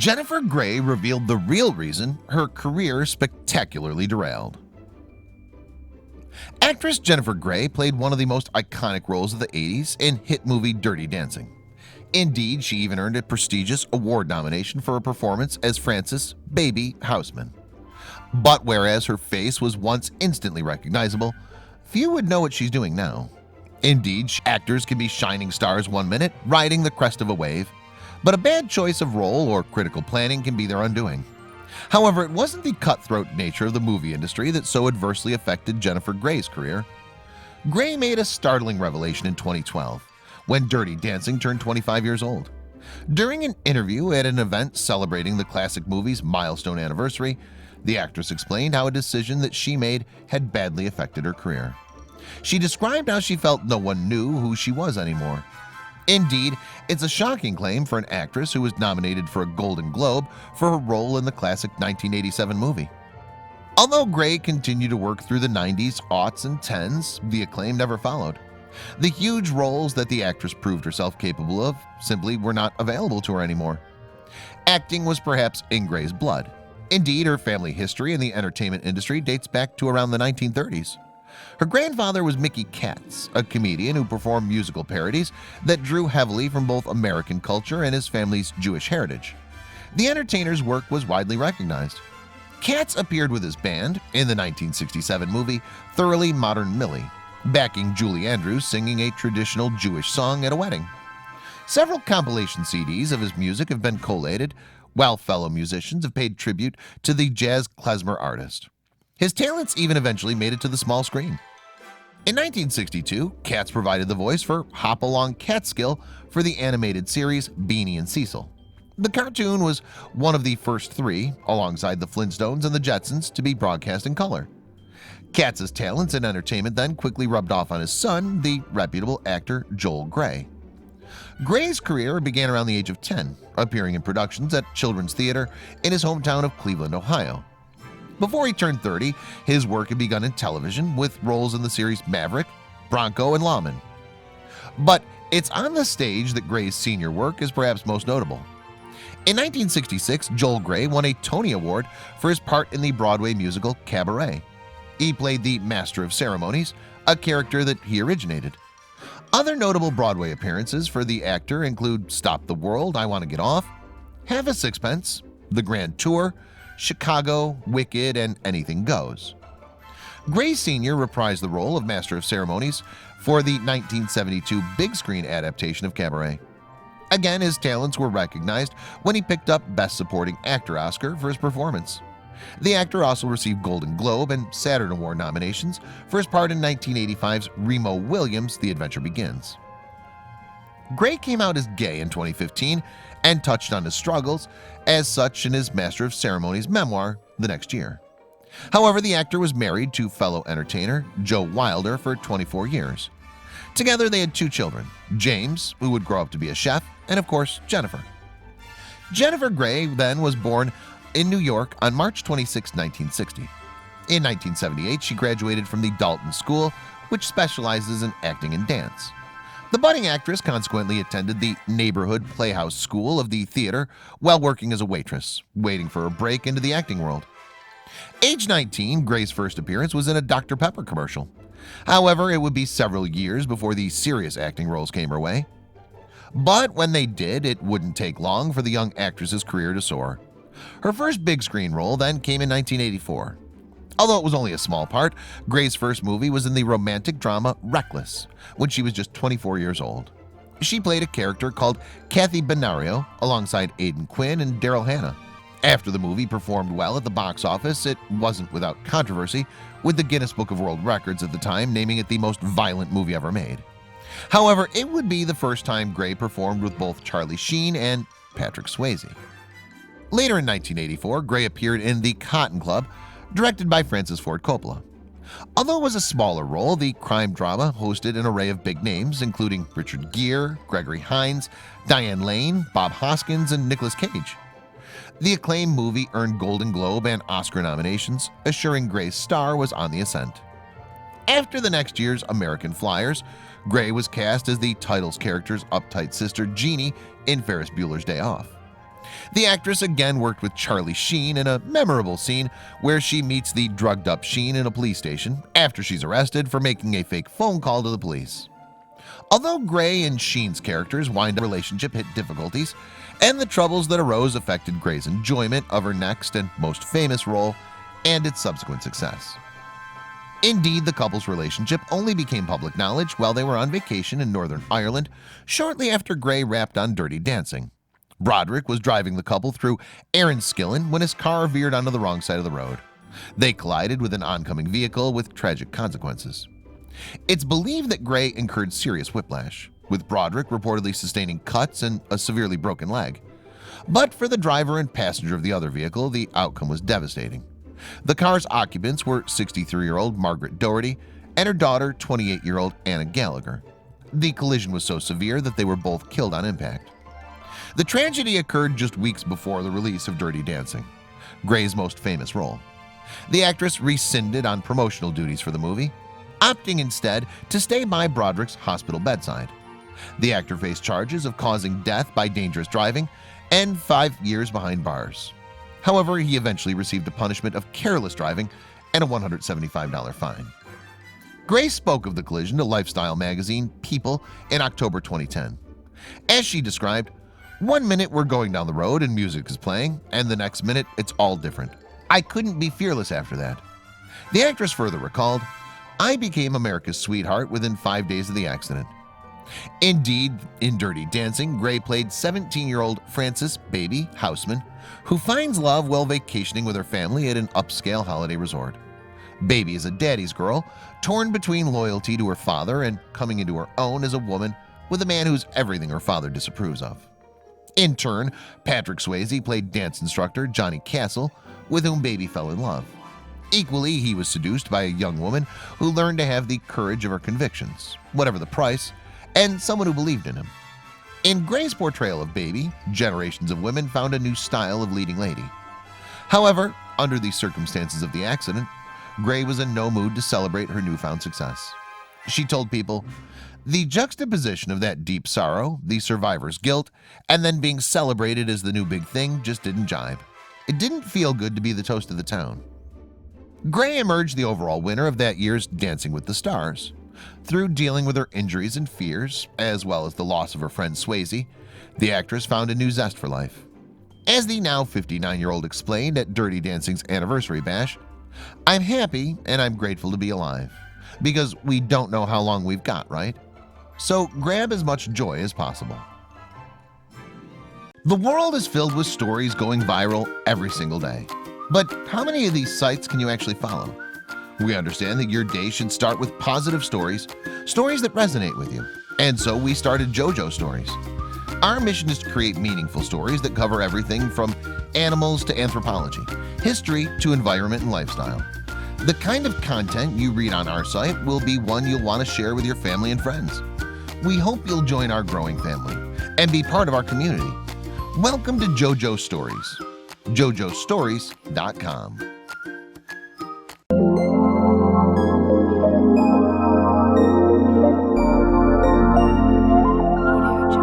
Jennifer Grey revealed the real reason her career spectacularly derailed. Actress Jennifer Grey played one of the most iconic roles of the 80s in hit movie Dirty Dancing. Indeed, she even earned a prestigious award nomination for her performance as Frances "Baby" Houseman. But whereas her face was once instantly recognizable, few would know what she's doing now. Indeed, actors can be shining stars one minute, riding the crest of a wave, but a bad choice of role or critical planning can be their undoing. However, it wasn't the cutthroat nature of the movie industry that so adversely affected Jennifer Grey's career. Grey made a startling revelation in 2012 when Dirty Dancing turned 25 years old. During an interview at an event celebrating the classic movie's milestone anniversary, the actress explained how a decision that she made had badly affected her career. She described how she felt no one knew who she was anymore. Indeed, it's a shocking claim for an actress who was nominated for a Golden Globe for her role in the classic 1987 movie. Although Grey continued to work through the 90s, aughts, and 10s, the acclaim never followed. The huge roles that the actress proved herself capable of simply were not available to her anymore. Acting was perhaps in Grey's blood. Indeed, her family history in the entertainment industry dates back to around the 1930s. Her grandfather was Mickey Katz, a comedian who performed musical parodies that drew heavily from both American culture and his family's Jewish heritage. The entertainer's work was widely recognized. Katz appeared with his band in the 1967 movie Thoroughly Modern Millie, backing Julie Andrews singing a traditional Jewish song at a wedding. Several compilation CDs of his music have been collated, while fellow musicians have paid tribute to the jazz klezmer artist. His talents even eventually made it to the small screen. In 1962, Katz provided the voice for Hop-Along Catskill for the animated series Beanie and Cecil. The cartoon was one of the first three, alongside the Flintstones and the Jetsons, to be broadcast in color. Katz's talents in entertainment then quickly rubbed off on his son, the reputable actor Joel Grey. Grey's career began around the age of 10, appearing in productions at Children's Theater in his hometown of Cleveland, Ohio. Before he turned 30, his work had begun in television with roles in the series Maverick, Bronco, and Lawman. But it's on the stage that Grey's senior work is perhaps most notable. In 1966, Joel Grey won a Tony Award for his part in the Broadway musical Cabaret. He played the Master of Ceremonies, a character that he originated. Other notable Broadway appearances for the actor include Stop the World, I Want to Get Off, Have a Sixpence, The Grand Tour, Chicago, Wicked, and Anything Goes. Grey Sr. reprised the role of Master of Ceremonies for the 1972 big screen adaptation of Cabaret. Again, his talents were recognized when he picked up Best Supporting Actor Oscar for his performance. The actor also received Golden Globe and Saturn Award nominations for his part in 1985's Remo Williams' The Adventure Begins. Grey came out as gay in 2015 and touched on his struggles as such in his Master of Ceremonies memoir the next year. However, the actor was married to fellow entertainer Joe Wilder for 24 years. Together they had two children, James, who would grow up to be a chef, and of course Jennifer. Jennifer Grey then was born in New York on March 26, 1960. In 1978, she graduated from the Dalton School, which specializes in acting and dance. The budding actress consequently attended the neighborhood playhouse school of the theater while working as a waitress, waiting for a break into the acting world. Age 19, Grey's first appearance was in a Dr. Pepper commercial. However, it would be several years before the serious acting roles came her way. But when they did, it wouldn't take long for the young actress's career to soar. Her first big screen role then came in 1984. Although it was only a small part, Grey's first movie was in the romantic drama Reckless, when she was just 24 years old. She played a character called Kathy Benario alongside Aidan Quinn and Daryl Hannah. After the movie performed well at the box office, it wasn't without controversy, with the Guinness Book of World Records at the time naming it the most violent movie ever made. However, it would be the first time Grey performed with both Charlie Sheen and Patrick Swayze. Later in 1984, Grey appeared in The Cotton Club, directed by Francis Ford Coppola. Although it was a smaller role, the crime drama hosted an array of big names, including Richard Gere, Gregory Hines, Diane Lane, Bob Hoskins, and Nicolas Cage. The acclaimed movie earned Golden Globe and Oscar nominations, assuring Grey's star was on the ascent. After the next year's American Flyers, Grey was cast as the title's character's uptight sister Jeannie in Ferris Bueller's Day Off. The actress again worked with Charlie Sheen in a memorable scene where she meets the drugged-up Sheen in a police station after she's arrested for making a fake phone call to the police. Although Gray and Sheen's characters wind up relationship hit difficulties, and the troubles that arose affected Gray's enjoyment of her next and most famous role and its subsequent success. Indeed, the couple's relationship only became public knowledge while they were on vacation in Northern Ireland shortly after Gray wrapped on Dirty Dancing. Broderick was driving the couple through Erinskillen when his car veered onto the wrong side of the road. They collided with an oncoming vehicle with tragic consequences. It's believed that Gray incurred serious whiplash, with Broderick reportedly sustaining cuts and a severely broken leg. But for the driver and passenger of the other vehicle, the outcome was devastating. The car's occupants were 63-year-old Margaret Doherty and her daughter, 28-year-old Anna Gallagher. The collision was so severe that they were both killed on impact. The tragedy occurred just weeks before the release of Dirty Dancing, Gray's most famous role. The actress rescinded on promotional duties for the movie, opting instead to stay by Broderick's hospital bedside. The actor faced charges of causing death by dangerous driving and 5 years behind bars. However, he eventually received a punishment of careless driving and a $175 fine. Gray spoke of the collision to lifestyle magazine People in October 2010. As she described, "One minute we're going down the road and music is playing, and the next minute it's all different. I couldn't be fearless after that." The actress further recalled, "I became America's sweetheart within 5 days of the accident." Indeed, in Dirty Dancing, Gray played 17-year-old Frances "Baby" Houseman, who finds love while vacationing with her family at an upscale holiday resort. Baby is a daddy's girl, torn between loyalty to her father and coming into her own as a woman with a man who's everything her father disapproves of. In turn, Patrick Swayze played dance instructor Johnny Castle, with whom Baby fell in love. Equally, he was seduced by a young woman who learned to have the courage of her convictions, whatever the price, and someone who believed in him. In Gray's portrayal of Baby, generations of women found a new style of leading lady. However, under the circumstances of the accident, Gray was in no mood to celebrate her newfound success. She told People, "The juxtaposition of that deep sorrow, the survivor's guilt, and then being celebrated as the new big thing just didn't jibe. It didn't feel good to be the toast of the town." Gray emerged the overall winner of that year's Dancing with the Stars. Through dealing with her injuries and fears, as well as the loss of her friend Swayze, the actress found a new zest for life. As the now 59-year-old explained at Dirty Dancing's anniversary bash, "I'm happy and I'm grateful to be alive, because we don't know how long we've got, right? So grab as much joy as possible." The world is filled with stories going viral every single day. But how many of these sites can you actually follow? We understand that your day should start with positive stories, stories that resonate with you. And so we started JoJo Stories. Our mission is to create meaningful stories that cover everything from animals to anthropology, history to environment and lifestyle. The kind of content you read on our site will be one you'll want to share with your family and friends. We hope you'll join our growing family and be part of our community. Welcome to JoJo Stories. JoJoStories.com.